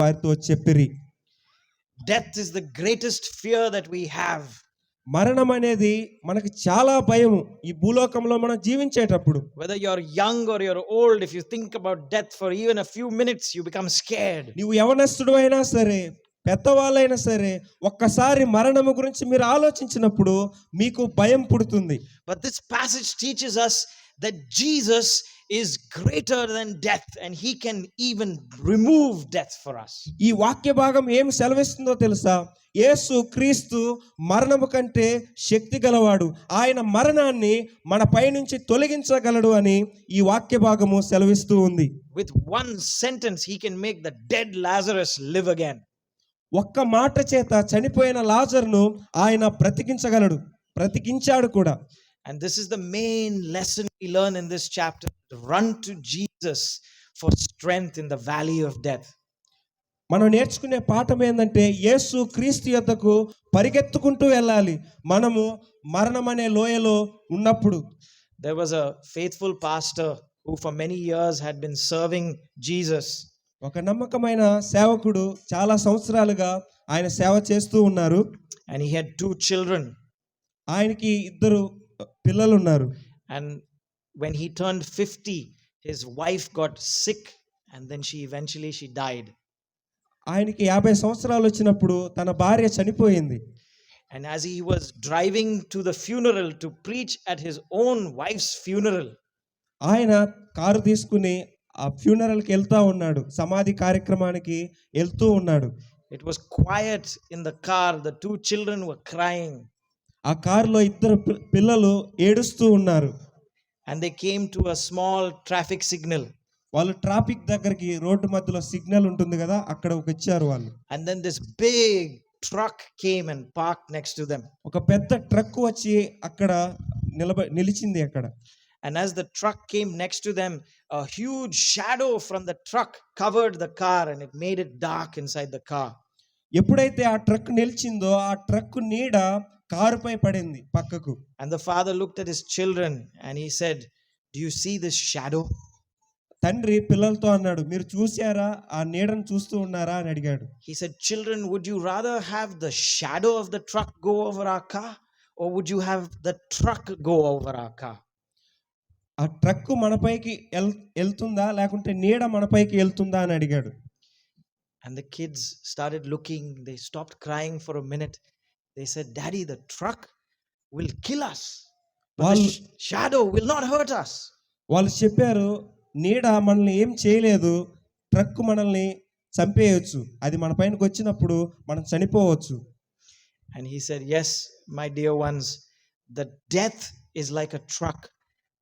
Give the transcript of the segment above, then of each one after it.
వారితో చెప్పిరి. Death is the greatest fear that we have. మరణం అనేది మనకి చాలా భయం ఈ భూలోకంలో మనం జీవించేటప్పుడు. Whether you're young or you're old, if you think about death for even a few minutes, you become scared. నీవు యవనస్తుడు అయినా సరే పెద్దవాళ్ళైనా సరే ఒక్కసారి మరణము గురించి మీరు ఆలోచించినప్పుడు మీకు భయం పుడుతుంది. But this passage teaches us that Jesus is greater than death and he can even remove death for us. ఈ వాక్య భాగం ఏం సెలవిస్తుందో తెలుసా? యేసు క్రీస్తు మరణము కంటే శక్తి గలవాడు, ఆయన మరణాన్ని మన పై నుంచి తొలగించగలడు అని ఈ వాక్య భాగము సెలవిస్తూ ఉంది. With one sentence he can make the dead Lazarus live again. ఒక్క మాట చేత చనిపోయిన లాజరును ఆయన బ్రతికించాడు కూడా. And this is the main lesson we learn in this chapter. Run to Jesus for strength in the valley of death. మనం నేర్చుకునే పాఠం ఏంటంటే యేసు క్రీస్తు యొద్దకు పరిగెత్తుకుంటూ వెళ్ళాలి మనము మరణం అనే లోయలో ఉన్నప్పుడు. There was a faithful pastor who for many years had been serving Jesus. ఒక నమ్మకమైన సేవకుడు చాలా సంవత్సరాలుగా ఆయన సేవ చేస్తూ ఉన్నారు. And he had 2 children. ఆయనకి 2 పిల్లలు ఉన్నారు. And when he turned 50, his wife got sick and then she died. ఆయనకి 50 సంవత్సరాలు వచ్చినప్పుడు తన భార్య చనిపోయింది. And as he was driving to the funeral to preach at his own wife's funeral, ఆయన కారు తీసుకుని ఆ ఫ్యూనరల్ కి వెళ్తా ఉన్నాడు, సమాధి కార్యక్రమానికి వెళ్తూ ఉన్నాడు. It was quiet in the car. The 2 children were crying. ఆ కారులో 2 పిల్లలు ఏడుస్తూ ఉన్నారు. And they came to a small traffic signal. వాళ్ళు ట్రాఫిక్ దగ్గరికి, రోడ్డు మధ్యలో సిగ్నల్ ఉంటుంది కదా, అక్కడ వచ్చారు వాళ్ళు. And then this big truck came and parked next to them. ఒక పెద్ద ట్రక్ వచ్చి అక్కడ నిలిచింది అక్కడ. And as the truck came next to them, a huge shadow from the truck covered the car and it made it dark inside the car. ఎప్పుడైతే ఆ truck నిలిచిందో ఆ truck నీడ కారుపై పడింది పక్కకు. And the father looked at his children and he said, "Do you see this shadow?" తండ్రి పిల్లలతో అన్నాడు, మీరు చూసారా, ఆ నీడను చూస్తూ ఉన్నారా అని అడిగాడు. He said, "Children, would you rather have the shadow of the truck go over our car or would you have the truck go over our car?" ఆ ట్రక్ మనపైకి వెళ్తుందా లేకుంటే నీడ మనపైకి వెళ్తుందా అని అడిగాడు. And the kids started looking. They stopped crying for a minute. They said, "Daddy, the truck will kill us, but the shadow will not hurt us." వాళ్ళు చెప్పారు, నీడ మనల్ని ఏం చేయలేదు, ట్రక్ మనల్ని చంపేయచ్చు, అది మన పైనకి వచ్చినప్పుడు మనం చనిపోవచ్చు. And he said, "Yes, my dear ones, the death is like a truck,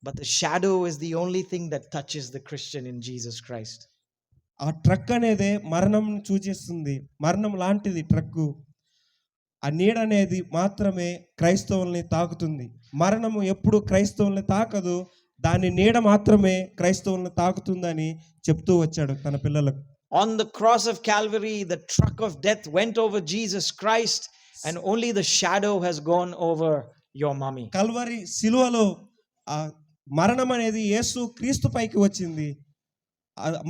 but the shadow is the only thing that touches the Christian in Jesus Christ." ఆ ట్రక్ అనేది మరణం సూచిస్తుంది, మరణం లాంటిది ట్రక్కు. ఆ నీడ అనేది మాత్రమే క్రైస్తవుల్ని తాకుతుంది. మరణము ఎప్పుడు క్రైస్తవుల్ని తాకదు, దాని నీడ మాత్రమే క్రైస్తవుల్ని తాకుతుందని చెప్తూ వచ్చాడు తన పిల్లలకు. On the cross of Calvary, the truck of death went over Jesus Christ and only the shadow has gone over your mommy. Calvary సిలువలో ఆ మరణం అనేది యేసు క్రీస్తు పైకి వచ్చింది,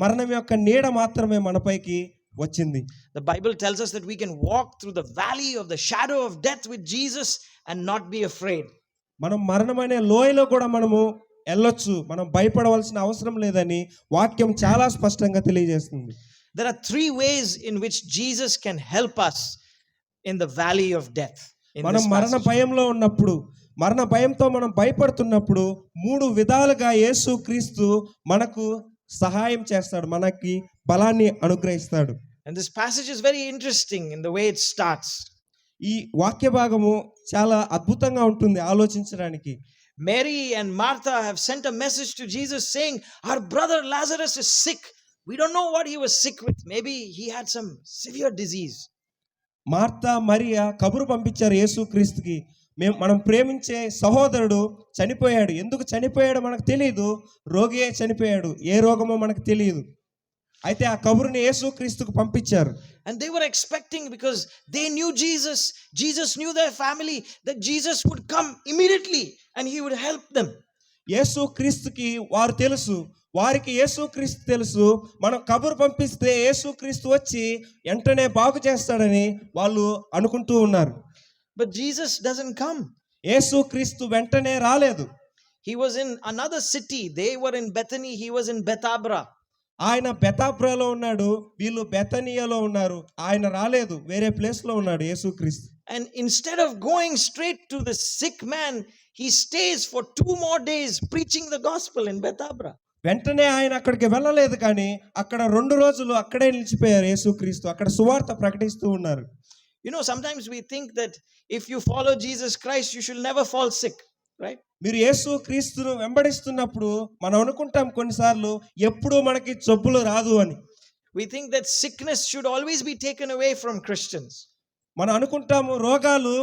మరణం యొక్క నీడ మాత్రమే మనపైకి వచ్చింది. The Bible tells us that we can walk through the valley of the shadow of death with Jesus and not be afraid. మనం మరణం అనే లోయలో కూడా మనము వెళ్ళొచ్చు, మనం భయపడవలసిన అవసరం లేదని వాక్యం చాలా స్పష్టంగా తెలియజేస్తుంది. There are 3 ways in which Jesus can help us in the valley of death. మనం మరణ భయంలో ఉన్నప్పుడు, మరణ భయంతో మనం భయపడుతున్నప్పుడు 3 విధాలుగా యేసు క్రీస్తు మనకు సహాయం చేస్తాడు, మనకి బలాన్ని అనుగ్రహిస్తాడు. And this passage is very interesting in the way it starts. ఈ వాక్య భాగము చాలా అద్భుతంగా ఉంటుంది ఆలోచించడానికి. Mary and Martha have sent a message to Jesus saying, "Our brother Lazarus is sick. We don't know what he was sick with. Maybe he had some severe disease." Martha Maria కబురు పంపించారు యేసు క్రీస్తుకి, మనం ప్రేమించే సహోదరుడు చనిపోయాడు, ఎందుకు చనిపోయాడో మనకు తెలియదు, రోగియే చనిపోయాడు, ఏ రోగమో మనకు తెలియదు. అయితే ఆ కబురుని యేసు క్రీస్తుకు పంపించారు. And they were expecting, because they knew Jesus knew their family, that Jesus would come immediately and he would help them. యేసు క్రీస్తుకి వారు తెలుసు, వారికి యేసుక్రీస్తు తెలుసు. మనం కబురు పంపిస్తే యేసుక్రీస్తు వచ్చి వెంటనే బాగు చేస్తాడని వాళ్ళు అనుకుంటూ ఉన్నారు. But Jesus doesn't come. యేసుక్రీస్తు వెంటనే రాలేదు. He was in another city. They were in Bethany. He was in Bethabra. ఆయన బెతాబ్రాలో ఉన్నాడు, వీళ్ళు బెతనియాలో ఉన్నారు. ఆయన రాలేదు, వేరే ప్లేస్ లో ఉన్నాడు యేసుక్రీస్తు. And instead of going straight to the sick man, he stays for 2 more days preaching the gospel in Bethabra. వెంటనే ఆయన అక్కడికి వెళ్ళలేదు, కానీ అక్కడ 2 రోజులు అక్కడే నిలిచిపోయారు యేసుక్రీస్తు. అక్కడ సువార్త ప్రకటిస్తూ ఉన్నారు. You know, sometimes we think that if you follow Jesus Christ, you should never fall sick, right? మీరు యేసుక్రీస్తును వెంబడిస్తున్నప్పుడు మనం అనుకుంటాం కొన్నిసార్లు ఎప్పుడూ మనకి జబ్బులు రాదు అని. We think that sickness should always be taken away from Christians. మనం అనుకుంటాము రోగాలు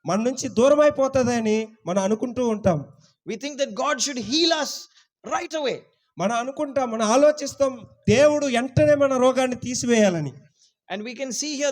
మన నుంచి దూరం అయిపోతుందని మనం అనుకుంటూ ఉంటాం. We think that God should heal us right away. మనం అనుకుంటాం, మనం ఆలోచిస్తాం దేవుడు వెంటనే మన రోగాన్ని తీసివేయాలని. And we can see here